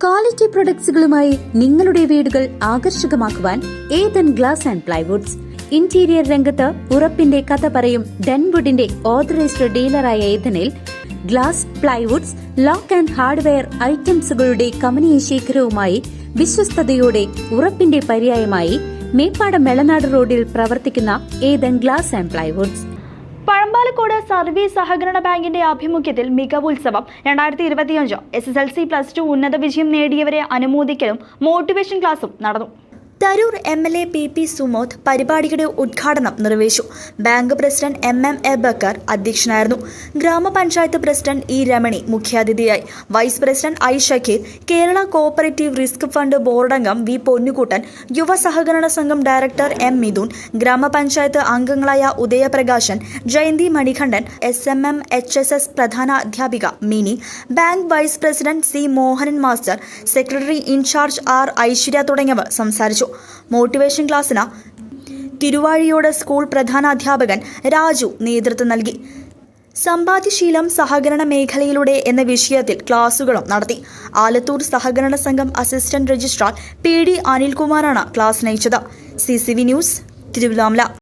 Quality പ്രൊഡക്ട്സുകളുമായി നിങ്ങളുടെ വീടുകൾ ആകർഷകമാക്കുവാൻ Ethan glass and plywoods. Interior രംഗത്ത് ഉറപ്പിന്റെ കഥ പറയും ഡെൻവുഡിന്റെ ഓതറൈസ്ഡ് ഡീലറായ ഏതനിൽ glass, plywoods, lock and hardware ഐറ്റംസുകളുടെ കമനീയ ശേഖരവുമായി വിശ്വസ്തയോടെ ഉറപ്പിന്റെ പര്യായമായി മേപ്പാടം മെളനാട് റോഡിൽ പ്രവർത്തിക്കുന്ന Ethan glass and plywoods. Pazhambalakode service സഹകരണ ബാങ്കിന്റെ ആഭിമുഖ്യത്തിൽ മികവുത്സവം 2025 SSLC +2 ഉന്നത വിജയം നേടിയവരെ അനുമോദിക്കലും മോട്ടിവേഷൻ ക്ലാസും നടന്നു. തരൂർ MLA PP സുമോദ് പരിപാടിയുടെ ഉദ്ഘാടനം നിർവഹിച്ചു. ബാങ്ക് പ്രസിഡന്റ് MM എബക്കർ അധ്യക്ഷനായിരുന്നു. ഗ്രാമപഞ്ചായത്ത് പ്രസിഡന്റ് E രമണി മുഖ്യാതിഥിയായി. Vice president I Shakeer, Kerala cooperative risk fund board അംഗം V പൊന്നുകുട്ടൻ, യുവ സഹകരണ സംഘം ഡയറക്ടർ M മിഥുൻ, ഗ്രാമപഞ്ചായത്ത് അംഗങ്ങളായ ഉദയപ്രകാശൻ, ജയന്തി മണികണ്ഠൻ, SMM HSS പ്രധാന അധ്യാപിക Mini, bank vice president C Mohanan master, secretary in charge R Aishwarya തുടങ്ങിയവർ സംസാരിച്ചു. മോട്ടിവേഷൻ ക്ലാസ്സിന് തിരുവാഴിയോട് സ്കൂൾ പ്രധാനാധ്യാപകൻ രാജു നേതൃത്വം നൽകി. സമ്പാദ്യശീലം സഹകരണ മേഖലയിലൂടെ എന്ന വിഷയത്തിൽ ക്ലാസുകളും നടത്തി. ആലത്തൂർ സഹകരണ സംഘം അസിസ്റ്റന്റ് രജിസ്ട്രാർ PD അനിൽകുമാറാണ് ക്ലാസ് നയിച്ചത്. CCV news, Thiruvallamala.